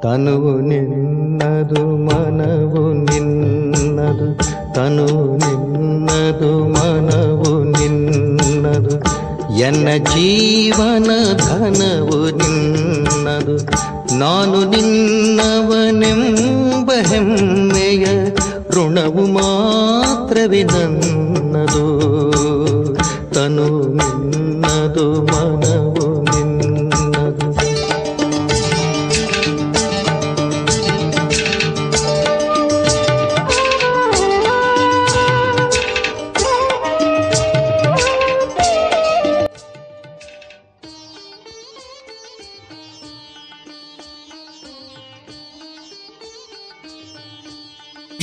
ತನುವು ನಿನ್ನದು ಮನವು ನಿನ್ನದು, ತನುವು ನಿನ್ನದು ಮನವು ನಿನ್ನದು, ಎನ್ನ ಜೀವನ ಧನವು ನಿನ್ನದು. ನಾನು ನಿನ್ನವನೆಂಬ ಹೆಮ್ಮೆಯ ಋಣವು ಮಾತ್ರವೇ ನನ್ನದು. ತನು ನಿನ್ನದು ಮನವು ನಿನ್ನದು.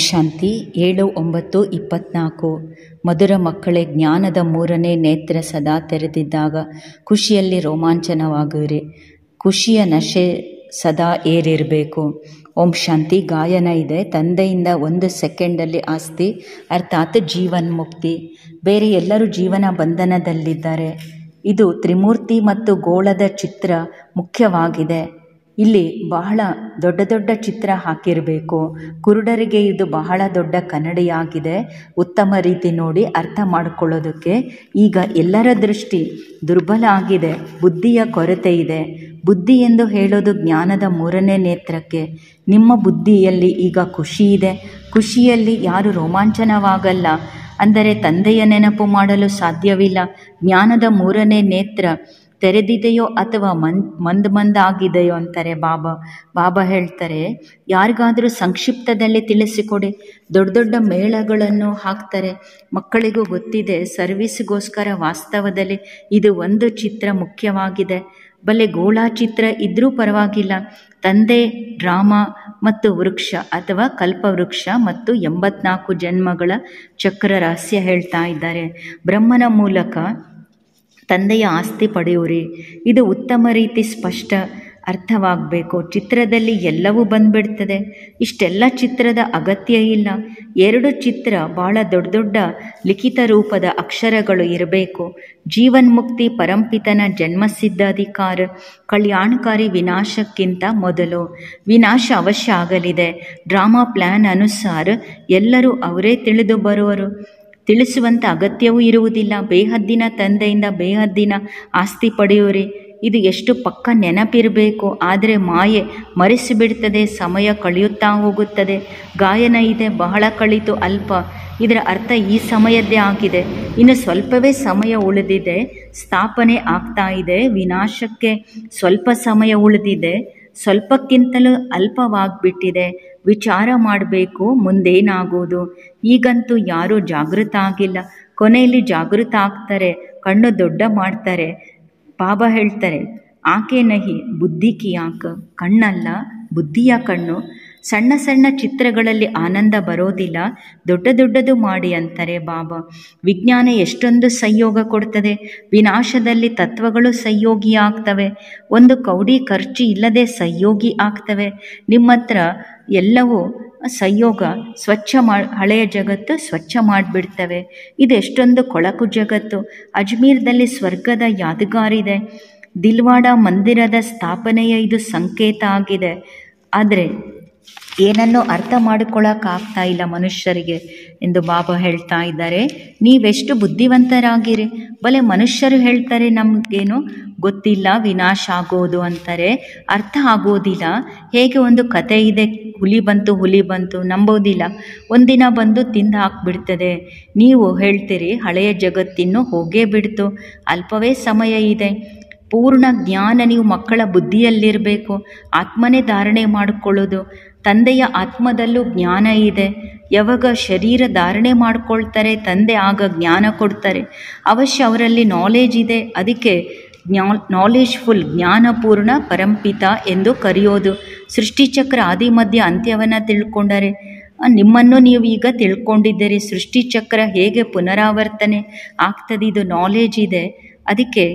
ಶಾಂತಿ 7/9/24. ಮಧುರ ಮಕ್ಕಳೇ, ಜ್ಞಾನದ 3ನೇ ನೇತ್ರ ಸದಾ ತೆರೆದಿದ್ದಾಗ ಖುಷಿಯಲ್ಲಿ ರೋಮಾಂಚನವಾಗುವಿರಿ. ಖುಷಿಯ ನಶೆ ಸದಾ ಏರಿರಬೇಕು. ಓಂ ಶಾಂತಿ. ಗಾಯನ ಇದೆ. ತಂದೆಯಿಂದ 1 ಸೆಕೆಂಡಲ್ಲಿ ಆಸ್ತಿ ಅರ್ಥಾತ್ ಜೀವನ್ ಮುಕ್ತಿ. ಬೇರೆ ಎಲ್ಲರೂ ಜೀವನ ಬಂಧನದಲ್ಲಿದ್ದಾರೆ. ಇದು ತ್ರಿಮೂರ್ತಿ ಮತ್ತು ಗೋಳದ ಚಿತ್ರ ಮುಖ್ಯವಾಗಿದೆ. ಇಲ್ಲಿ ಬಹಳ ದೊಡ್ಡ ದೊಡ್ಡ ಚಿತ್ರ ಹಾಕಿರಬೇಕು. ಕುರುಡರಿಗೆ ಇದು ಬಹಳ ದೊಡ್ಡ ಕನ್ನಡಿಯಾಗಿದೆ. ಉತ್ತಮ ರೀತಿ ನೋಡಿ ಅರ್ಥ ಮಾಡಿಕೊಳ್ಳೋದಕ್ಕೆ. ಈಗ ಎಲ್ಲರ ದೃಷ್ಟಿ ದುರ್ಬಲ ಆಗಿದೆ, ಬುದ್ಧಿಯ ಕೊರತೆ ಇದೆ. ಬುದ್ಧಿ ಎಂದು ಹೇಳೋದು ಜ್ಞಾನದ 3ನೇ ನೇತ್ರಕ್ಕೆ. ನಿಮ್ಮ ಬುದ್ಧಿಯಲ್ಲಿ ಈಗ ಖುಷಿ ಇದೆ. ಖುಷಿಯಲ್ಲಿ ಯಾರು ರೋಮಾಂಚನವಾಗಲ್ಲ ಅಂದರೆ ತಂದೆಯ ನೆನಪು ಮಾಡಲು ಸಾಧ್ಯವಿಲ್ಲ. ಜ್ಞಾನದ 3ನೇ ನೇತ್ರ ತೆರೆದಿದೆಯೋ ಅಥವಾ ಮಂದ್ ಆಗಿದೆಯೋ ಅಂತಾರೆ ಬಾಬಾ. ಬಾಬಾ ಹೇಳ್ತಾರೆ, ಯಾರಿಗಾದರೂ ಸಂಕ್ಷಿಪ್ತದಲ್ಲಿ ತಿಳಿಸಿಕೊಡಿ. ದೊಡ್ಡ ದೊಡ್ಡ ಮೇಳಗಳನ್ನು ಹಾಕ್ತಾರೆ. ಮಕ್ಕಳಿಗೂ ಗೊತ್ತಿದೆ, ಸರ್ವಿಸ್ಗೋಸ್ಕರ ವಾಸ್ತವದಲ್ಲಿ ಇದು ಒಂದು ಚಿತ್ರ ಮುಖ್ಯವಾಗಿದೆ. ಬಲೆ ಗೋಳಾ ಚಿತ್ರ ಇದ್ರೂ ಪರವಾಗಿಲ್ಲ. ತಂದೆ ಡ್ರಾಮಾ ಮತ್ತು ವೃಕ್ಷ ಅಥವಾ ಕಲ್ಪವೃಕ್ಷ ಮತ್ತು 84 ಜನ್ಮಗಳ ಚಕ್ರ ರಹಸ್ಯ ಹೇಳ್ತಾ ಇದ್ದಾರೆ. ಬ್ರಹ್ಮನ ಮೂಲಕ ತಂದೆಯ ಆಸ್ತಿ ಪಡೆಯುವಿರಿ. ಇದು ಉತ್ತಮ ರೀತಿ ಸ್ಪಷ್ಟ ಅರ್ಥವಾಗಬೇಕು. ಚಿತ್ರದಲ್ಲಿ ಎಲ್ಲವೂ ಬಂದ್ಬಿಡ್ತದೆ. ಇಷ್ಟೆಲ್ಲ ಚಿತ್ರದ ಅಗತ್ಯ ಇಲ್ಲ. 2 ಚಿತ್ರ ಭಾಳ ದೊಡ್ಡ ದೊಡ್ಡ ಲಿಖಿತ ರೂಪದ ಅಕ್ಷರಗಳು ಇರಬೇಕು. ಜೀವನ್ಮುಕ್ತಿ ಪರಂಪಿತನ ಜನ್ಮಸಿದ್ಧ ಅಧಿಕಾರ, ಕಲ್ಯಾಣಕಾರಿ ವಿನಾಶಕ್ಕಿಂತ ಮೊದಲು. ವಿನಾಶ ಅವಶ್ಯ ಆಗಲಿದೆ. ಡ್ರಾಮಾ ಪ್ಲ್ಯಾನ್ ಅನುಸಾರ ಎಲ್ಲರೂ ಅವರೇ ತಿಳಿದು ಬರುವರು. ತಿಳಿಸುವಂಥ ಅಗತ್ಯವೂ ಇರುವುದಿಲ್ಲ. ಬೇಹದ್ದಿನ ತಂದೆಯಿಂದ ಬೇಹದ್ದಿನ ಆಸ್ತಿ ಪಡೆಯುವಿರಿ. ಇದು ಎಷ್ಟು ಪಕ್ಕ ನೆನಪಿರಬೇಕು. ಆದರೆ ಮಾಯೆ ಮರೆಸಿಬಿಡ್ತದೆ. ಸಮಯ ಕಳೆಯುತ್ತಾ ಹೋಗುತ್ತದೆ. ಗಾಯನ ಇದೆ, ಬಹಳ ಕಳಿತು ಅಲ್ಪ. ಇದರ ಅರ್ಥ ಈ ಸಮಯದ್ದೇ ಆಗಿದೆ. ಇನ್ನು ಸ್ವಲ್ಪವೇ ಸಮಯ ಉಳಿದಿದೆ. ಸ್ಥಾಪನೆ ಆಗ್ತಾ ಇದೆ. ವಿನಾಶಕ್ಕೆ ಸ್ವಲ್ಪ ಸಮಯ ಉಳಿದಿದೆ. ಸ್ವಲ್ಪಕ್ಕಿಂತಲೂ ಅಲ್ಪವಾಗಿಬಿಟ್ಟಿದೆ. ವಿಚಾರ ಮಾಡಬೇಕು ಮುಂದೇನಾಗುವುದು. ಈಗಂತೂ ಯಾರೂ ಜಾಗೃತ ಆಗಿಲ್ಲ. ಕೊನೆಯಲ್ಲಿ ಜಾಗೃತ ಆಗ್ತಾರೆ. ಕಣ್ಣು ದೊಡ್ಡ ಮಾಡ್ತಾರೆ. ಬಾಬಾ ಹೇಳ್ತಾರೆ, ಆಕೆ ನಹಿ ಬುದ್ಧಿ ಕಿ ಆಂಖ್, ಕಣ್ಣಲ್ಲ ಬುದ್ಧಿಯ ಕಣ್ಣು. ಸಣ್ಣ ಸಣ್ಣ ಚಿತ್ರಗಳಲ್ಲಿ ಆನಂದ ಬರೋದಿಲ್ಲ, ದೊಡ್ಡ ದೊಡ್ಡದು ಮಾಡಿ ಅಂತಾರೆ ಬಾಬಾ. ವಿಜ್ಞಾನ ಎಷ್ಟೊಂದು ಸಂಯೋಗ ಕೊಡ್ತದೆ. ವಿನಾಶದಲ್ಲಿ ತತ್ವಗಳು ಸಂಯೋಗಿ ಆಗ್ತವೆ. ಒಂದು ಕೌಡಿ ಖರ್ಚು ಇಲ್ಲದೆ ಸಂಯೋಗಿ ಆಗ್ತವೆ. ನಿಮ್ಮ ಹತ್ರ ಎಲ್ಲವೂ ಸಂಯೋಗ ಸ್ವಚ್ಛ ಹಳೆಯ ಜಗತ್ತು ಸ್ವಚ್ಛ ಮಾಡಿಬಿಡ್ತವೆ. ಇದು ಎಷ್ಟೊಂದು ಕೊಳಕು ಜಗತ್ತು. ಅಜ್ಮೀರ್ದಲ್ಲಿ ಸ್ವರ್ಗದ ಯಾದಗಾರಿದೆ. ದಿಲ್ವಾಡ ಮಂದಿರದ ಸ್ಥಾಪನೆಯ ಇದು ಸಂಕೇತ ಆಗಿದೆ. ಆದರೆ ಏನನ್ನೂ ಅರ್ಥ ಮಾಡಿಕೊಳ್ಳೋಕ್ಕಾಗ್ತಾ ಇಲ್ಲ ಮನುಷ್ಯರಿಗೆ ಎಂದು ಬಾಬಾ ಹೇಳ್ತಾ ಇದ್ದಾರೆ. ನೀವೆಷ್ಟು ಬುದ್ಧಿವಂತರಾಗಿರಿ. ಬಲೆ ಮನುಷ್ಯರು ಹೇಳ್ತಾರೆ ನಮಗೇನು ಗೊತ್ತಿಲ್ಲ, ವಿನಾಶ ಆಗೋದು ಅಂತಾರೆ. ಅರ್ಥ ಆಗೋದಿಲ್ಲ. ಹೇಗೆ ಒಂದು ಕತೆ ಇದೆ, ಹುಲಿ ಬಂತು ನಂಬೋದಿಲ್ಲ. ಒಂದಿನ ಬಂದು ತಿಂದು ಹಾಕ್ಬಿಡ್ತದೆ. ನೀವು ಹೇಳ್ತೀರಿ ಹಳೆಯ ಜಗತ್ತಿನ್ನು ಹೋಗೇ ಬಿಡ್ತು, ಅಲ್ಪವೇ ಸಮಯ ಇದೆ. ಪೂರ್ಣ ಜ್ಞಾನ ನೀವು ಮಕ್ಕಳ ಬುದ್ಧಿಯಲ್ಲಿರಬೇಕು. ಆತ್ಮನೇ ಧಾರಣೆ ಮಾಡಿಕೊಳ್ಳೋದು. ತಂದೆಯ ಆತ್ಮದಲ್ಲೂ ಜ್ಞಾನ ಇದೆ. ಯಾವಾಗ ಶರೀರ ಧಾರಣೆ ಮಾಡ್ಕೊಳ್ತಾರೆ ತಂದೆ ಆಗ ಜ್ಞಾನ ಕೊಡ್ತಾರೆ. ಅವಶ್ಯ ಅವರಲ್ಲಿ ನಾಲೆಜ್ ಇದೆ. ಅದಕ್ಕೆ ನಾಲೆಜ್ಫುಲ್, ಜ್ಞಾನಪೂರ್ಣ ಪರಂಪಿತ ಎಂದು ಕರೆಯೋದು. ಸೃಷ್ಟಿಚಕ್ರ ಆದಿ ಮಧ್ಯ ಅಂತ್ಯವನ್ನು ತಿಳ್ಕೊಂಡರೆ ನಿಮ್ಮನ್ನು ನೀವು ಈಗ ತಿಳ್ಕೊಂಡಿದ್ದೀರಿ. ಸೃಷ್ಟಿಚಕ್ರ ಹೇಗೆ ಪುನರಾವರ್ತನೆ ಆಗ್ತದೆ, ಇದು ನಾಲೆಜ್ ಇದೆ. ಅದಕ್ಕೆ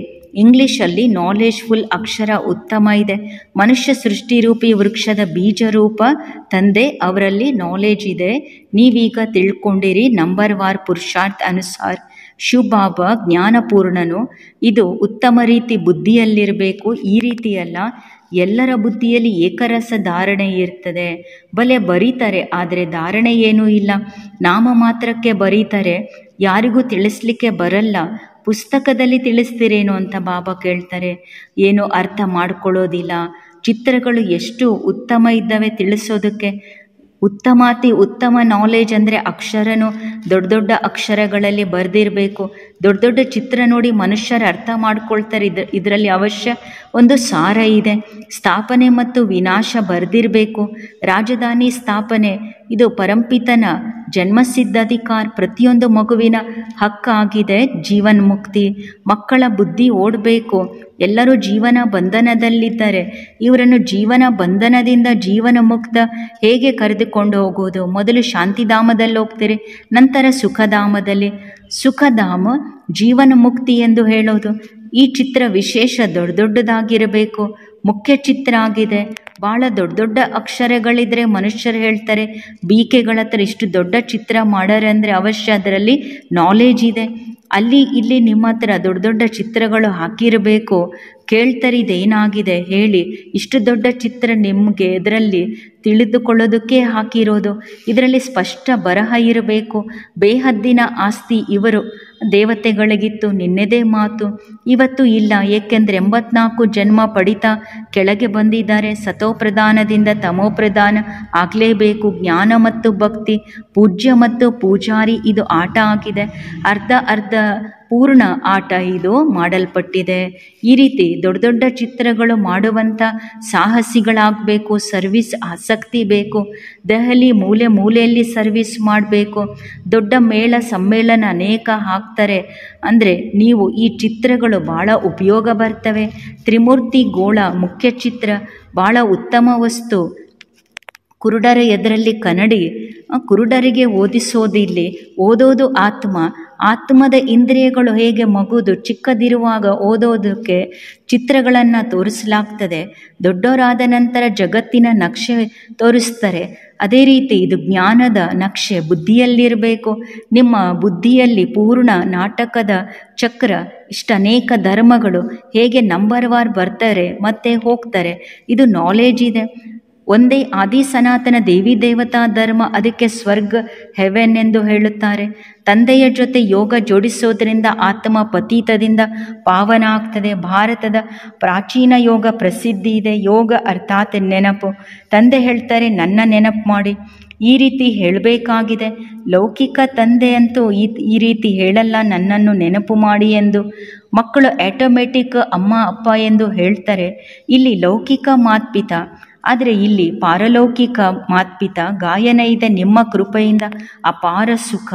ಇಂಗ್ಲೀಷಲ್ಲಿ ನಾಲೆಜ್ಫುಲ್ ಅಕ್ಷರ ಉತ್ತಮ ಇದೆ. ಮನುಷ್ಯ ಸೃಷ್ಟಿರೂಪಿ ವೃಕ್ಷದ ಬೀಜ ರೂಪ ತಂದೆ, ಅವರಲ್ಲಿ ನಾಲೆಜ್ ಇದೆ. ನೀವೀಗ ತಿಳ್ಕೊಂಡಿರಿ. ನಂಬರ್ ವಾರ್ ಪುರುಷಾರ್ಥ ಅನುಸಾರ ಶಿವಬಾಬಾ ಜ್ಞಾನಪೂರ್ಣನು. ಇದು ಉತ್ತಮ ರೀತಿ ಬುದ್ಧಿಯಲ್ಲಿರಬೇಕು. ಈ ರೀತಿಯಲ್ಲ. ಎಲ್ಲರ ಬುದ್ಧಿಯಲ್ಲಿ ಏಕರಸ ಧಾರಣೆ ಇರ್ತದೆ. ಬಲೆ ಬರೀತಾರೆ, ಆದರೆ ಧಾರಣೆ ಏನೂ ಇಲ್ಲ. ನಾಮ ಮಾತ್ರಕ್ಕೆ ಬರೀತಾರೆ, ಯಾರಿಗೂ ತಿಳಿಸ್ಲಿಕ್ಕೆ ಬರಲ್ಲ. ಪುಸ್ತಕದಲ್ಲಿ ತಿಳಿಸ್ತೀರೇನು ಅಂತ ಬಾಬಾ ಕೇಳ್ತಾರೆ. ಏನೂ ಅರ್ಥ ಮಾಡ್ಕೊಳ್ಳೋದಿಲ್ಲ. ಚಿತ್ರಗಳು ಎಷ್ಟು ಉತ್ತಮ ಇದ್ದಾವೆ ತಿಳಿಸೋದಕ್ಕೆ. ಉತ್ತಮ ನಾಲೆಜ್ ಅಂದರೆ ಅಕ್ಷರನು ದೊಡ್ಡ ದೊಡ್ಡ ಅಕ್ಷರಗಳಲ್ಲಿ ಬರೆದಿರಬೇಕು. ದೊಡ್ಡ ದೊಡ್ಡ ಚಿತ್ರ ನೋಡಿ ಮನುಷ್ಯರು ಅರ್ಥ ಮಾಡ್ಕೊಳ್ತಾರೆ. ಇದರಲ್ಲಿ ಅವಶ್ಯ ಒಂದು ಸಾರ ಇದೆ. ಸ್ಥಾಪನೆ ಮತ್ತು ವಿನಾಶ ಬರೆದಿರಬೇಕು. ರಾಜಧಾನಿ ಸ್ಥಾಪನೆ ಇದು ಪರಂಪಿತನ ಜನ್ಮಸಿದ್ಧಾಧಿಕಾರ, ಪ್ರತಿಯೊಂದು ಮಗುವಿನ ಹಕ್ಕಾಗಿದೆ. ಜೀವನ್ಮುಕ್ತಿ, ಮಕ್ಕಳ ಬುದ್ಧಿ ಓಡಬೇಕು. ಎಲ್ಲರೂ ಜೀವನ ಬಂಧನದಲ್ಲಿದ್ದಾರೆ. ಇವರನ್ನು ಜೀವನ ಬಂಧನದಿಂದ ಜೀವನ ಮುಕ್ತ ಹೇಗೆ ಕರೆದುಕೊಂಡು ಹೋಗುವುದು? ಮೊದಲು ಶಾಂತಿಧಾಮದಲ್ಲಿ ಹೋಗ್ತೀರಿ, ನಂತರ ಸುಖಧಾಮದಲ್ಲಿ. ಸುಖಧಾಮ ಜೀವನ ಮುಕ್ತಿ ಎಂದು ಹೇಳೋದು. ಈ ಚಿತ್ರ ವಿಶೇಷ ದೊಡ್ಡ ದೊಡ್ಡದಾಗಿರಬೇಕು. ಮುಖ್ಯ ಚಿತ್ರ ಆಗಿದೆ. ಭಾಳ ದೊಡ್ಡ ದೊಡ್ಡ ಅಕ್ಷರಗಳಿದ್ರೆ ಮನುಷ್ಯರು ಹೇಳ್ತಾರೆ, ಬಿಕೆಗಳ ಹತ್ರ ಇಷ್ಟು ದೊಡ್ಡ ಚಿತ್ರ ಮಾಡ್ಯಾರೆ ಅಂದರೆ ಅವಶ್ಯ ಅದರಲ್ಲಿ ನಾಲೆಜ್ ಇದೆ. ಅಲ್ಲಿ ಇಲ್ಲಿ ನಿಮ್ಮ ಹತ್ರ ದೊಡ್ಡ ದೊಡ್ಡ ಚಿತ್ರಗಳು ಹಾಕಿರಬೇಕು. ಕೇಳ್ತಾರೆ, ಇದೇನಾಗಿದೆ ಹೇಳಿ. ಇಷ್ಟು ದೊಡ್ಡ ಚಿತ್ರ ನಿಮಗೆ ಇದರಲ್ಲಿ ತಿಳಿದುಕೊಳ್ಳೋದಕ್ಕೆ ಹಾಕಿರೋದು. ಇದರಲ್ಲಿ ಸ್ಪಷ್ಟ ಬರಹ ಇರಬೇಕು. ಬೇಹದ್ದಿನ ಆಸ್ತಿ ಇವರು ದೇವತೆಗಳಿಗಿತ್ತು. ನಿನ್ನೆದೇ ಮಾತು, ಇವತ್ತು ಇಲ್ಲ. ಏಕೆಂದರೆ 84 ಜನ್ಮ ಪಡಿತಾ ಕೆಳಗೆ ಬಂದಿದ್ದಾರೆ. ಸತೋಪ್ರಧಾನದಿಂದ ತಮೋಪ್ರಧಾನ ಆಗಲೇಬೇಕು. ಜ್ಞಾನ ಮತ್ತು ಭಕ್ತಿ, ಪೂಜ್ಯ ಮತ್ತು ಪೂಜಾರಿ, ಇದು ಆಟ ಆಗಿದೆ. ಅರ್ಧ ಪೂರ್ಣ ಆಟ ಇದು ಮಾಡಲ್ಪಟ್ಟಿದೆ. ಈ ರೀತಿ ದೊಡ್ಡ ದೊಡ್ಡ ಚಿತ್ರಗಳು ಮಾಡುವಂಥ ಸಾಹಸಿಗಳಾಗಬೇಕು. ಸರ್ವಿಸ್ ಆಸಕ್ತಿ ಬೇಕು. ದೆಹಲಿ ಮೂಲೆಯಲ್ಲಿ ಸರ್ವಿಸ್ ಮಾಡಬೇಕು. ದೊಡ್ಡ ಮೇಳ ಸಮ್ಮೇಳನ ಅನೇಕ ಹಾಕ್ತಾರೆ. ಅಂದರೆ ನೀವು ಈ ಚಿತ್ರಗಳು ಭಾಳ ಉಪಯೋಗ ಬರ್ತವೆ. ತ್ರಿಮೂರ್ತಿ ಗೋಳ ಮುಖ್ಯ ಚಿತ್ರ ಭಾಳ ಉತ್ತಮ ವಸ್ತು. ಕುರುಡರ ಎದರಲ್ಲಿ ಕನ್ನಡಿ, ಕುರುಡರಿಗೆ ಓದಿಸೋದಿಲ್ಲಿ. ಓದೋದು ಆತ್ಮದ ಇಂದ್ರಿಯಗಳು ಹೇಗೆ ಮಗುದು ಚಿಕ್ಕದಿರುವಾಗ ಓದೋದಕ್ಕೆ ಚಿತ್ರಗಳನ್ನು ತೋರಿಸಲಾಗ್ತದೆ. ದೊಡ್ಡವರಾದ ನಂತರ ಜಗತ್ತಿನ ನಕ್ಷೆ ತೋರಿಸ್ತಾರೆ. ಅದೇ ರೀತಿ ಇದು ಜ್ಞಾನದ ನಕ್ಷೆ ಬುದ್ಧಿಯಲ್ಲಿರಬೇಕು. ನಿಮ್ಮ ಬುದ್ಧಿಯಲ್ಲಿ ಪೂರ್ಣ ನಾಟಕದ ಚಕ್ರ. ಇಷ್ಟು ಅನೇಕ ಧರ್ಮಗಳು ಹೇಗೆ ನಂಬರ್ ವಾರ್ ಬರ್ತಾರೆ ಮತ್ತೆ ಹೋಗ್ತಾರೆ. ಇದು ನಾಲೆಜ್ ಇದೆ. ಒಂದೇ ಆದಿ ಸನಾತನ ದೇವಿ ದೇವತಾ ಧರ್ಮ, ಅದಕ್ಕೆ ಸ್ವರ್ಗ ಹೆವೆನ್ ಎಂದು ಹೇಳುತ್ತಾರೆ. ತಂದೆಯ ಜೊತೆ ಯೋಗ ಜೋಡಿಸೋದ್ರಿಂದ ಆತ್ಮ ಪತೀತದಿಂದ ಪಾವನ ಆಗ್ತದೆ. ಭಾರತದ ಪ್ರಾಚೀನ ಯೋಗ ಪ್ರಸಿದ್ಧಿ ಇದೆ. ಯೋಗ ಅರ್ಥಾತ್ ನೆನಪು. ತಂದೆ ಹೇಳ್ತಾರೆ, ನನ್ನ ನೆನಪು ಮಾಡಿ. ಈ ರೀತಿ ಹೇಳಬೇಕಾಗಿದೆ. ಲೌಕಿಕ ತಂದೆ ಅಂತೂ ಈ ರೀತಿ ಹೇಳಲ್ಲ, ನನ್ನನ್ನು ನೆನಪು ಮಾಡಿ ಎಂದು. ಮಕ್ಕಳು ಆಟೋಮೆಟಿಕ್ ಅಮ್ಮ ಅಪ್ಪ ಎಂದು ಹೇಳ್ತಾರೆ. ಇಲ್ಲಿ ಲೌಕಿಕ ಮಾತ್ಪಿತ, ಆದರೆ ಇಲ್ಲಿ ಪಾರಲೌಕಿಕ ಮಾತ್ಪಿತ. ಗಾಯನ ಇದೆ, ನಿಮ್ಮ ಕೃಪೆಯಿಂದ ಅಪಾರ ಸುಖ.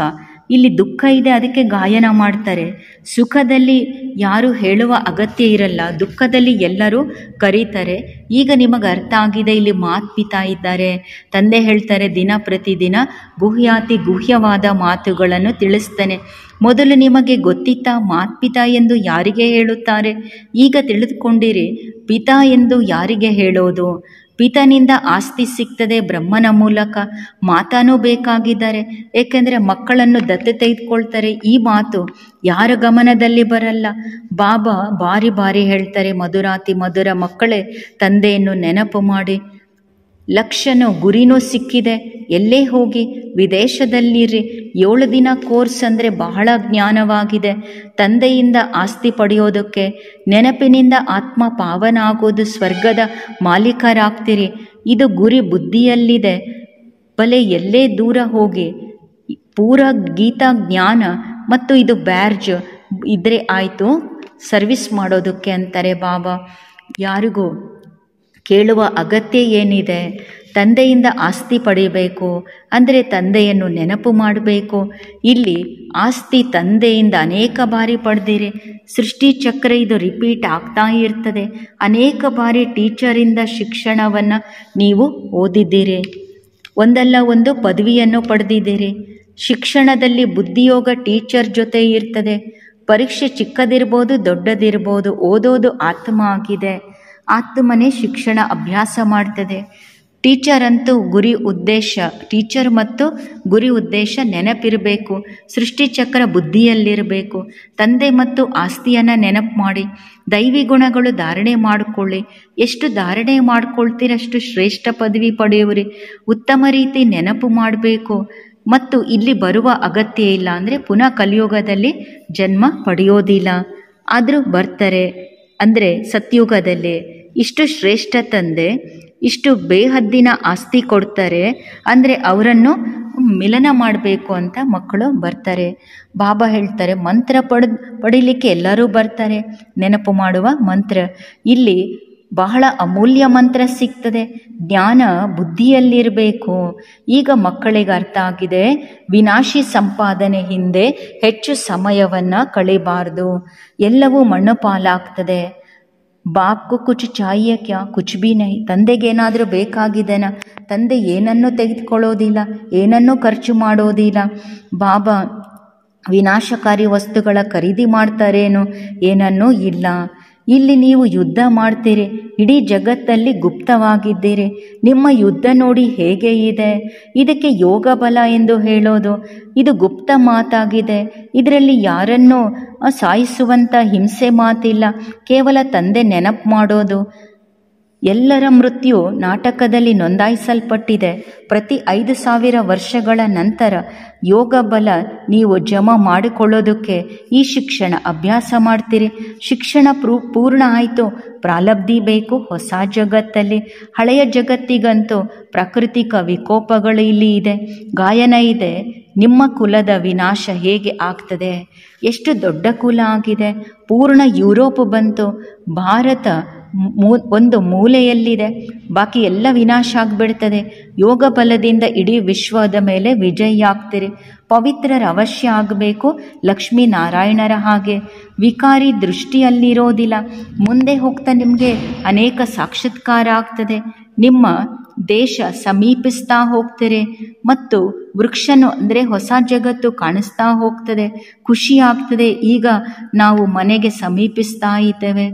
ಇಲ್ಲಿ ದುಃಖ ಇದೆ, ಅದಕ್ಕೆ ಗಾಯನ ಮಾಡ್ತಾರೆ. ಸುಖದಲ್ಲಿ ಯಾರು ಹೇಳುವ ಅಗತ್ಯ ಇರಲ್ಲ, ದುಃಖದಲ್ಲಿ ಎಲ್ಲರೂ ಕರೀತಾರೆ. ಈಗ ನಿಮಗೆ ಅರ್ಥ ಆಗಿದೆ, ಇಲ್ಲಿ ಮಾತ್ಪಿತ ಇದ್ದಾರೆ. ತಂದೆ ಹೇಳ್ತಾರೆ, ದಿನ ಪ್ರತಿದಿನ ಗುಹ್ಯವಾದ ಮಾತುಗಳನ್ನು ತಿಳಿಸ್ತೇನೆ. ಮೊದಲು ನಿಮಗೆ ಗೊತ್ತಿತ್ತ ಮಾತ್ಪಿತ ಎಂದು ಯಾರಿಗೆ ಹೇಳುತ್ತಾರೆ? ಈಗ ತಿಳಿದುಕೊಂಡಿರಿ, ಪಿತಾ ಎಂದು ಯಾರಿಗೆ ಹೇಳೋದು? ಪಿತನಿಂದ ಆಸ್ತಿ ಸಿಗ್ತದೆ ಬ್ರಹ್ಮನ ಮೂಲಕ. ಮಾತಾನೂ ಬೇಕಾಗಿದ್ದಾರೆ, ಏಕೆಂದರೆ ಮಕ್ಕಳನ್ನು ದತ್ತು ತೆಗೆದುಕೊಳ್ತಾರೆ. ಈ ಮಾತು ಯಾರ ಗಮನದಲ್ಲಿ ಬರಲ್ಲ. ಬಾಬಾ ಬಾರಿ ಹೇಳ್ತಾರೆ, ಮಧುರಾತಿ ಮಧುರ ಮಕ್ಕಳೇ, ತಂದೆಯನ್ನು ನೆನಪು ಮಾಡಿ. ಲಕ್ಷ್ಯನೂ ಗುರಿನೂ ಸಿಕ್ಕಿದೆ. ಎಲ್ಲೇ ಹೋಗಿ ವಿದೇಶದಲ್ಲಿರಿ. 7 ದಿನ ಕೋರ್ಸ್ ಅಂದರೆ ಬಹಳ ಜ್ಞಾನವಾಗಿದೆ. ತಂದೆಯಿಂದ ಆಸ್ತಿ ಪಡೆಯೋದಕ್ಕೆ, ನೆನಪಿನಿಂದ ಆತ್ಮ ಪಾವನ ಆಗೋದು, ಸ್ವರ್ಗದ ಮಾಲೀಕರಾಗ್ತೀರಿ. ಇದು ಗುರಿ ಬುದ್ಧಿಯಲ್ಲಿದೆ. ಬಲೆ ಎಲ್ಲೇ ದೂರ ಹೋಗಿ ಪೂರ ಗೀತಾ ಜ್ಞಾನ ಮತ್ತು ಇದು ಬ್ಯಾರ್ಜ್ ಇದ್ರೆ ಆಯಿತು, ಸರ್ವಿಸ್ ಮಾಡೋದಕ್ಕೆ ಅಂತಾರೆ ಬಾಬಾ. ಯಾರಿಗೂ ಕೇಳುವ ಅಗತ್ಯ ಏನಿದೆ? ತಂದೆಯಿಂದ ಆಸ್ತಿ ಪಡೆಯಬೇಕು ಅಂದರೆ ತಂದೆಯನ್ನು ನೆನಪು ಮಾಡಬೇಕು. ಇಲ್ಲಿ ಆಸ್ತಿ ತಂದೆಯಿಂದ ಅನೇಕ ಬಾರಿ ಪಡೆದಿರಿ. ಸೃಷ್ಟಿ ಚಕ್ರ ಇದು ರಿಪೀಟ್ ಆಗ್ತಾ ಇರ್ತದೆ. ಅನೇಕ ಬಾರಿ ಟೀಚರಿಂದ ಶಿಕ್ಷಣವನ್ನು ನೀವು ಓದಿದ್ದೀರಿ. ಒಂದಲ್ಲ ಒಂದು ಪದವಿಯನ್ನು ಪಡೆದಿದ್ದೀರಿ. ಶಿಕ್ಷಣದಲ್ಲಿ ಬುದ್ಧಿಯೋಗ ಟೀಚರ್ ಜೊತೆ ಇರ್ತದೆ. ಪರೀಕ್ಷೆ ಚಿಕ್ಕದಿರ್ಬೋದು ದೊಡ್ಡದಿರ್ಬೋದು, ಓದೋದು ಆತ್ಮ ಆಗಿದೆ. ಆತ್ಮನೇ ಶಿಕ್ಷಣ ಅಭ್ಯಾಸ ಮಾಡ್ತದೆ. ಟೀಚರ್ ಮತ್ತು ಗುರಿ ಉದ್ದೇಶ ನೆನಪಿರಬೇಕು. ಸೃಷ್ಟಿಚಕ್ರ ಬುದ್ಧಿಯಲ್ಲಿರಬೇಕು. ತಂದೆ ಮತ್ತು ಆಸ್ತಿಯನ್ನು ನೆನಪು ಮಾಡಿ ದೈವಿ ಗುಣಗಳು ಧಾರಣೆ ಮಾಡಿಕೊಳ್ಳಿ. ಎಷ್ಟು ಧಾರಣೆ ಮಾಡ್ಕೊಳ್ತೀರಷ್ಟು ಶ್ರೇಷ್ಠ ಪದವಿ ಪಡೆಯುವಿರಿ. ಉತ್ತಮ ರೀತಿ ನೆನಪು ಮಾಡಬೇಕು ಮತ್ತು ಇಲ್ಲಿ ಬರುವ ಅಗತ್ಯ ಇಲ್ಲ, ಅಂದರೆ ಪುನಃ ಕಲಿಯುಗದಲ್ಲಿ ಜನ್ಮ ಪಡೆಯೋದಿಲ್ಲ. ಆದರೂ ಬರ್ತಾರೆ, ಅಂದರೆ ಸತ್ಯುಗದಲ್ಲಿ. ಇಷ್ಟು ಶ್ರೇಷ್ಠ ತಂದೆ ಇಷ್ಟು ಬೇಹದ್ದಿನ ಆಸ್ತಿ ಕೊಡ್ತಾರೆ, ಅಂದರೆ ಅವರನ್ನು ಮಿಲನ ಮಾಡಬೇಕು ಅಂತ ಮಕ್ಕಳು ಬರ್ತಾರೆ. ಬಾಬಾ ಹೇಳ್ತಾರೆ ಮಂತ್ರ ಪಡೀಲಿಕ್ಕೆ ಎಲ್ಲರೂ ಬರ್ತಾರೆ. ನೆನಪು ಮಾಡುವ ಮಂತ್ರ ಇಲ್ಲಿ ಬಹಳ ಅಮೂಲ್ಯ ಮಂತ್ರ ಸಿಗ್ತದೆ. ಜ್ಞಾನ ಬುದ್ಧಿಯಲ್ಲಿರಬೇಕು. ಈಗ ಮಕ್ಕಳಿಗೆ ಅರ್ಥ ಆಗಿದೆ, ವಿನಾಶಿ ಸಂಪಾದನೆ ಹಿಂದೆ ಹೆಚ್ಚು ಸಮಯವನ್ನು ಕಳಿಬಾರ್ದು. ಎಲ್ಲವೂ ಮಣ್ಣು ಪಾಲಾಗ್ತದೆ. ಬಾಪ್ಗೂ ಕುಚ್ ಚಾಹಿಯೇ ಕ್ಯಾ, ಕುಚ್ ಬಿ ನಹಿ. ತಂದೆಗೇನಾದರೂ ಬೇಕಾಗಿದೆನಾ? ತಂದೆ ಏನನ್ನೂ ತೆಗೆದುಕೊಳ್ಳೋದಿಲ್ಲ, ಏನನ್ನೂ ಖರ್ಚು ಮಾಡೋದಿಲ್ಲ. ಬಾಬಾ ವಿನಾಶಕಾರಿ ವಸ್ತುಗಳ ಖರೀದಿ ಮಾಡ್ತಾರೇನು? ಏನನ್ನೂ ಇಲ್ಲ. ಇಲ್ಲಿ ನೀವು ಯುದ್ಧ ಮಾಡ್ತೀರಿ, ಇಡೀ ಜಗತ್ತಲ್ಲಿ ಗುಪ್ತವಾಗಿದ್ದೀರಿ. ನಿಮ್ಮ ಯುದ್ಧ ನೋಡಿ ಹೇಗೆ ಇದೆ. ಇದಕ್ಕೆ ಯೋಗ ಬಲ ಎಂದು ಹೇಳೋದು. ಇದು ಗುಪ್ತ ಮಾತಾಗಿದೆ. ಇದರಲ್ಲಿ ಯಾರನ್ನೂ ಸಾಯಿಸುವಂಥ ಹಿಂಸೆ ಮಾತಿಲ್ಲ. ಕೇವಲ ತಂದೆ ನೆನಪು ಮಾಡೋದು. ಎಲ್ಲರ ಮೃತ್ಯು ನಾಟಕದಲ್ಲಿ ನೋಂದಾಯಿಸಲ್ಪಟ್ಟಿದೆ. ಪ್ರತಿ 5,000 ವರ್ಷಗಳ ನಂತರ ಯೋಗ ಬಲ ನೀವು ಜಮಾ ಮಾಡಿಕೊಳ್ಳೋದಕ್ಕೆ ಈ ಶಿಕ್ಷಣ ಅಭ್ಯಾಸ ಮಾಡ್ತೀರಿ. ಶಿಕ್ಷಣ ಪೂರ್ಣ ಆಯಿತು. ಪ್ರಾರಬ್ಧಿ ಬೇಕು ಹೊಸ ಜಗತ್ತಲ್ಲಿ. ಹಳೆಯ ಜಗತ್ತಿಗಂತೂ ಪ್ರಾಕೃತಿಕ ವಿಕೋಪಗಳು ಇಲ್ಲಿ ಇದೆ, ಗಾಯನ ಇದೆ. ನಿಮ್ಮ ಕುಲದ ವಿನಾಶ ಹೇಗೆ ಆಗ್ತದೆ? ಎಷ್ಟು ದೊಡ್ಡ ಕುಲ ಆಗಿದೆ. ಪೂರ್ಣ ಯುರೋಪ್ ಬಂತು, ಭಾರತ ಒಂದು ಮೂಲೆಯಲ್ಲಿದೆ, ಬಾಕಿ ಎಲ್ಲ ವಿನಾಶ ಆಗಿಬಿಡ್ತದೆ. ಯೋಗ ಬಲದಿಂದ ಇಡೀ ವಿಶ್ವದ ಮೇಲೆ ವಿಜಯ ಆಗ್ತೀರಿ. ಪವಿತ್ರರ ಅವಶ್ಯ ಆಗಬೇಕು, ಲಕ್ಷ್ಮೀನಾರಾಯಣರ ಹಾಗೆ. ವಿಕಾರಿ ದೃಷ್ಟಿಯಲ್ಲಿರೋದಿಲ್ಲ. ಮುಂದೆ ಹೋಗ್ತಾ ನಿಮಗೆ ಅನೇಕ ಸಾಕ್ಷಾತ್ಕಾರ ಆಗ್ತದೆ. ನಿಮ್ಮ ದೇಶ ಸಮೀಪಿಸ್ತಾ ಹೋಗ್ತೀರಿ ಮತ್ತು ವೃಕ್ಷನು ಅಂದರೆ ಹೊಸ ಜಗತ್ತು ಕಾಣಿಸ್ತಾ ಹೋಗ್ತದೆ. ಖುಷಿ ಆಗ್ತದೆ. ಈಗ ನಾವು ಮನೆಗೆ ಸಮೀಪಿಸ್ತಾ ಇದ್ದೇವೆ.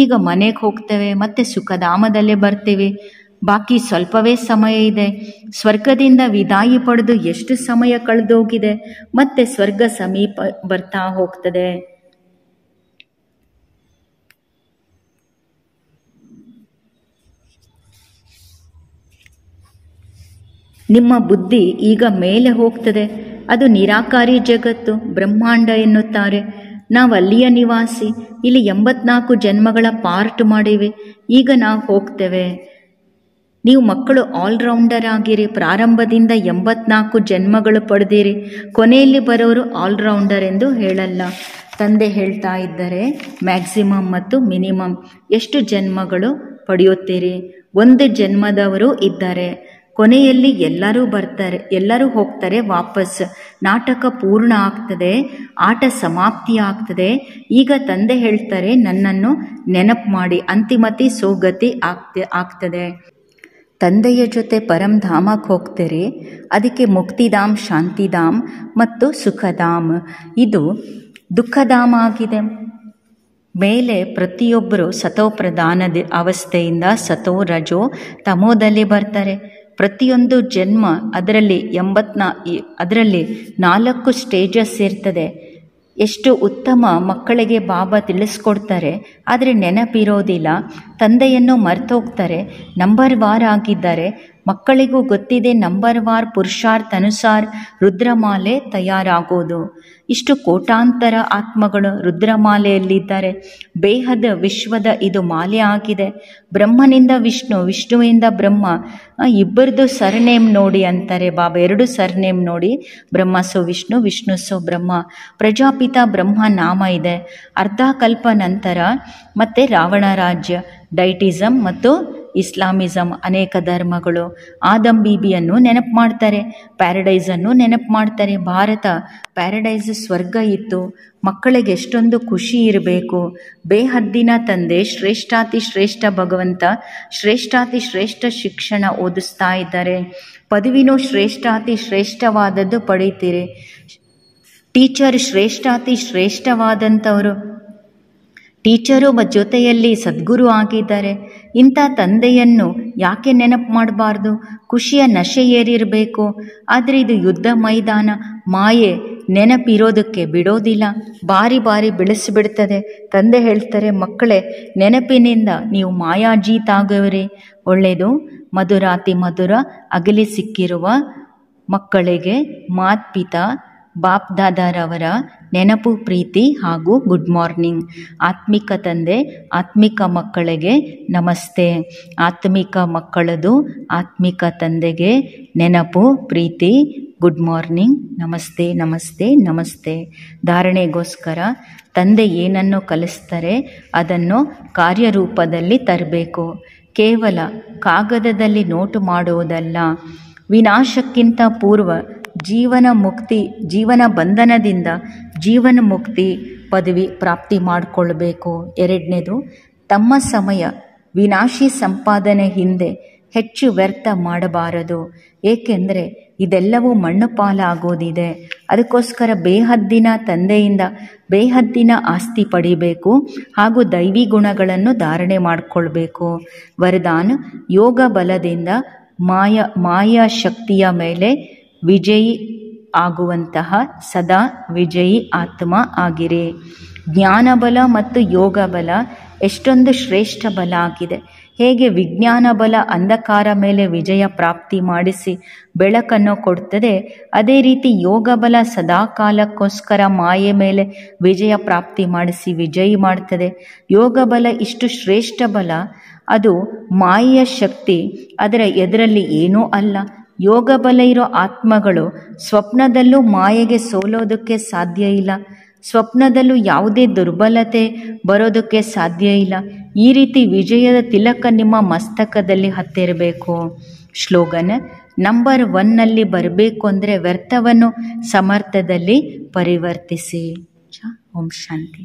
ಈಗ ಮನೆಗೆ ಹೋಗ್ತೇವೆ, ಮತ್ತೆ ಸುಖಧಾಮದಲ್ಲೇ ಬರ್ತೀವಿ. ಬಾಕಿ ಸ್ವಲ್ಪವೇ ಸಮಯ ಇದೆ. ಸ್ವರ್ಗದಿಂದ ವಿದಾಯಿ ಪಡೆದು ಎಷ್ಟು ಸಮಯ ಕಳೆದೋಗಿದೆ. ಮತ್ತೆ ಸ್ವರ್ಗ ಸಮೀಪ ಬರ್ತಾ ಹೋಗ್ತದೆ. ನಿಮ್ಮ ಬುದ್ಧಿ ಈಗ ಮೇಲೆ ಹೋಗ್ತದೆ. ಅದು ನಿರಾಕಾರಿ ಜಗತ್ತು, ಬ್ರಹ್ಮಾಂಡ ಎನ್ನುತ್ತಾರೆ. ನಾವು ಅಲ್ಲಿಯ ನಿವಾಸಿ. ಇಲ್ಲಿ 84 ಜನ್ಮಗಳ ಪಾರ್ಟ್ ಮಾಡಿವೆ. ಈಗ ನಾವು ಹೋಗ್ತೇವೆ. ನೀವು ಮಕ್ಕಳು ಆಲ್ರೌಂಡರ್ ಆಗಿರಿ. ಪ್ರಾರಂಭದಿಂದ 84 ಜನ್ಮಗಳು ಪಡೆದಿರಿ. ಕೊನೆಯಲ್ಲಿ ಬರೋರು ಆಲ್ರೌಂಡರ್ ಎಂದು ಹೇಳಲ್ಲ. ತಂದೆ ಹೇಳ್ತಾ ಇದ್ದಾರೆ ಮ್ಯಾಕ್ಸಿಮಮ್ ಮತ್ತು ಮಿನಿಮಮ್ ಎಷ್ಟು ಜನ್ಮಗಳು ಪಡೆಯುತ್ತೀರಿ. 1 ಜನ್ಮದವರು ಇದ್ದಾರೆ. ಕೊನೆಯಲ್ಲಿ ಎಲ್ಲರೂ ಬರ್ತಾರೆ, ಎಲ್ಲರೂ ಹೋಗ್ತಾರೆ ವಾಪಸ್. ನಾಟಕ ಪೂರ್ಣ ಆಗ್ತದೆ, ಆಟ ಸಮಾಪ್ತಿ ಆಗ್ತದೆ. ಈಗ ತಂದೆ ಹೇಳ್ತಾರೆ ನನ್ನನ್ನು ನೆನಪು ಮಾಡಿ, ಅಂತಿಮತಿ ಸೋಗತಿ ಆಗ್ತದೆ. ತಂದೆಯ ಜೊತೆ ಪರಂಧಾಮಕ್ಕೆ ಹೋಗ್ತೀರಿ. ಅದಕ್ಕೆ ಮುಕ್ತಿಧಾಮ್, ಶಾಂತಿಧಾಮ್ ಮತ್ತು ಸುಖಧಾಮ್. ಇದು ದುಃಖಧಾಮ ಆಗಿದೆ. ಮೇಲೆ ಪ್ರತಿಯೊಬ್ಬರು ಸತೋ ಪ್ರಧಾನದ ಅವಸ್ಥೆಯಿಂದ ಸತೋ ರಜೋ ತಮೋದಲ್ಲಿ ಬರ್ತಾರೆ. ಪ್ರತಿಯೊಂದು ಜನ್ಮ ಅದರಲ್ಲಿ 4 ಸ್ಟೇಜಸ್ ಇರ್ತದೆ. ಎಷ್ಟು ಉತ್ತಮ ಮಕ್ಕಳಿಗೆ ಬಾಬಾ ತಿಳಿಸ್ಕೊಡ್ತಾರೆ, ಆದರೆ ನೆನಪಿರೋದಿಲ್ಲ. ತಂದೆಯನ್ನು ಮರ್ತೋಗ್ತಾರೆ. ನಂಬರ್ ವಾರ್ ಆಗಿದ್ದಾರೆ. ಮಕ್ಕಳಿಗೂ ಗೊತ್ತಿದೆ ನಂಬರ್ ವಾರ್ ಪುರುಷಾರ್ಥ ಅನುಸಾರ ರುದ್ರಮಾಲೆ ತಯಾರಾಗೋದು. ಇಷ್ಟು ಕೋಟಾಂತರ ಆತ್ಮಗಳು ರುದ್ರಮಾಲೆಯಲ್ಲಿದ್ದಾರೆ. ಬೇಹದ ವಿಶ್ವದ ಇದು ಮಾಲೆ ಆಗಿದೆ. ಬ್ರಹ್ಮನಿಂದ ವಿಷ್ಣು, ವಿಷ್ಣುವಿಂದ ಬ್ರಹ್ಮ. ಇಬ್ಬರದು ಸರ್ನೇಮ್ ನೋಡಿ ಅಂತಾರೆ ಬಾಬಾ. 2 ಸರ್ನೇಮ್ ನೋಡಿ, ಬ್ರಹ್ಮ ಸೋ ವಿಷ್ಣು, ವಿಷ್ಣು ಸೋ ಬ್ರಹ್ಮ. ಪ್ರಜಾಪಿತ ಬ್ರಹ್ಮ ನಾಮ ಇದೆ. ಅರ್ಧ ಕಲ್ಪ ನಂತರ ಮತ್ತೆ ರಾವಣ ರಾಜ್ಯ, ಡೈಟಿಸಮ್ ಮತ್ತು ಇಸ್ಲಾಮಿಸಮ್, ಅನೇಕ ಧರ್ಮಗಳು. ಆದಮ್ ಬೀಬಿಯನ್ನು ನೆನಪು ಮಾಡ್ತಾರೆ, ಪ್ಯಾರಡೈಸನ್ನು ನೆನಪು ಮಾಡ್ತಾರೆ. ಭಾರತ ಪ್ಯಾರಡೈಸ್ ಸ್ವರ್ಗ ಇತ್ತು. ಮಕ್ಕಳಿಗೆ ಎಷ್ಟೊಂದು ಖುಷಿ ಇರಬೇಕು. ಬೇಹದ್ದಿನ ತಂದೆ ಶ್ರೇಷ್ಠಾತಿ ಶ್ರೇಷ್ಠ ಭಗವಂತ ಶ್ರೇಷ್ಠಾತಿ ಶ್ರೇಷ್ಠ ಶಿಕ್ಷಣ ಓದಿಸ್ತಾ ಇದ್ದಾರೆ. ಪದವಿನೂ ಶ್ರೇಷ್ಠಾತಿ ಶ್ರೇಷ್ಠವಾದದ್ದು ಪಡೀತೀರಿ. ಟೀಚರ್ ಶ್ರೇಷ್ಠಾತಿ ಶ್ರೇಷ್ಠವಾದಂಥವರು. ಟೀಚರು ಜೊತೆಯಲ್ಲಿ ಸದ್ಗುರು ಆಗಿದ್ದಾರೆ. ಇಂಥ ತಂದೆಯನ್ನು ಯಾಕೆ ನೆನಪು ಮಾಡಬಾರ್ದು? ಖುಷಿಯ ನಶೆ ಏರಿರಬೇಕು. ಆದರೆ ಇದು ಯುದ್ಧ ಮೈದಾನ. ಮಾಯೆ ನೆನಪಿರೋದಕ್ಕೆ ಬಿಡೋದಿಲ್ಲ, ಬಾರಿ ಬಾರಿ ಬೆಳೆಸಿಬಿಡ್ತದೆ. ತಂದೆ ಹೇಳ್ತಾರೆ, ಮಕ್ಕಳೇ, ನೆನಪಿನಿಂದ ನೀವು ಮಾಯಾಜೀತ ಆಗುವಿರಿ. ಒಳ್ಳೆಯದು. ಮಧುರಾತಿ ಮಧುರ ಅಗಲಿ ಸಿಕ್ಕಿರುವ ಮಕ್ಕಳಿಗೆ ಮಾತ್ಪಿತಾ ಬಾಪ್ ದಾದಾರವರ ನೆನಪು, ಪ್ರೀತಿ ಹಾಗೂ ಗುಡ್ ಮಾರ್ನಿಂಗ್. ಆತ್ಮಿಕ ತಂದೆ ಆತ್ಮಿಕ ಮಕ್ಕಳಿಗೆ ನಮಸ್ತೆ. ಆತ್ಮಿಕ ಮಕ್ಕಳದು ಆತ್ಮಿಕ ತಂದೆಗೆ ನೆನಪು, ಪ್ರೀತಿ, ಗುಡ್ ಮಾರ್ನಿಂಗ್, ನಮಸ್ತೆ ನಮಸ್ತೆ ನಮಸ್ತೆ. ಧಾರಣೆಗೋಸ್ಕರ ತಂದೆ ಏನನ್ನು ಕಲಿಸ್ತಾರೆ ಅದನ್ನು ಕಾರ್ಯರೂಪದಲ್ಲಿ ತರಬೇಕು. ಕೇವಲ ಕಾಗದದಲ್ಲಿ ನೋಟು ಮಾಡುವುದಲ್ಲ. ವಿನಾಶಕ್ಕಿಂತ ಪೂರ್ವ ಜೀವನ ಬಂಧನದಿಂದ ಜೀವನ ಮುಕ್ತಿ ಪದವಿ ಪ್ರಾಪ್ತಿ ಮಾಡಿಕೊಳ್ಬೇಕು. ಎರಡನೇದು, ತಮ್ಮ ಸಮಯ ವಿನಾಶಿ ಸಂಪಾದನೆ ಹಿಂದೆ ಹೆಚ್ಚು ವ್ಯರ್ಥ ಮಾಡಬಾರದು. ಏಕೆಂದರೆ ಇದೆಲ್ಲವೂ ಮಣ್ಣು ಪಾಲಾಗೋದಿದೆ. ಅದಕ್ಕೋಸ್ಕರ ಬೇಹದ್ದಿನ ತಂದೆಯಿಂದ ಬೇಹದ್ದಿನ ಆಸ್ತಿ ಪಡಿಬೇಕು ಹಾಗೂ ದೈವಿ ಗುಣಗಳನ್ನು ಧಾರಣೆ ಮಾಡಿಕೊಳ್ಬೇಕು. ವರದಾನ, ಯೋಗ ಬಲದಿಂದ ಮಾಯಾ ಶಕ್ತಿಯ ಮೇಲೆ ವಿಜಯಿ ಆಗುವಂತಹ ಸದಾ ವಿಜಯಿ ಆತ್ಮ ಆಗಿರಿ. ಜ್ಞಾನಬಲ ಮತ್ತು ಯೋಗ ಬಲ ಎಷ್ಟೊಂದು ಶ್ರೇಷ್ಠ ಬಲ ಆಗಿದೆ. ಹೇಗೆ ವಿಜ್ಞಾನ ಬಲ ಅಂಧಕಾರ ಮೇಲೆ ವಿಜಯ ಪ್ರಾಪ್ತಿ ಮಾಡಿಸಿ ಬೆಳಕನ್ನು ಕೊಡ್ತದೆ, ಅದೇ ರೀತಿ ಯೋಗ ಬಲ ಸದಾಕಾಲಕ್ಕೋಸ್ಕರ ಮಾಯೆ ಮೇಲೆ ವಿಜಯ ಪ್ರಾಪ್ತಿ ಮಾಡಿಸಿ ವಿಜಯಿ ಮಾಡ್ತದೆ. ಯೋಗ ಬಲ ಇಷ್ಟು ಶ್ರೇಷ್ಠ ಬಲ, ಅದು ಮಾಯೆಯ ಶಕ್ತಿ, ಅದರ ಎದುರಲ್ಲಿ ಏನೂ ಅಲ್ಲ. ಯೋಗ ಬಲ ಇರೋ ಆತ್ಮಗಳು ಸ್ವಪ್ನದಲ್ಲೂ ಮಾಯೆಗೆ ಸೋಲೋದಕ್ಕೆ ಸಾಧ್ಯ ಇಲ್ಲ. ಸ್ವಪ್ನದಲ್ಲೂ ಯಾವುದೇ ದುರ್ಬಲತೆ ಬರೋದಕ್ಕೆ ಸಾಧ್ಯ ಇಲ್ಲ. ಈ ರೀತಿ ವಿಜಯದ ತಿಲಕ ನಿಮ್ಮ ಮಸ್ತಕದಲ್ಲಿ ಹತ್ತಿರಬೇಕು. ಸ್ಲೋಗನ್, ನಂಬರ್ 1ನಲ್ಲಿ ಬರಬೇಕು ಅಂದರೆ ವ್ಯರ್ಥವನ್ನು ಸಮರ್ಥದಲ್ಲಿ ಪರಿವರ್ತಿಸಿ. ಓಂ ಶಾಂತಿ.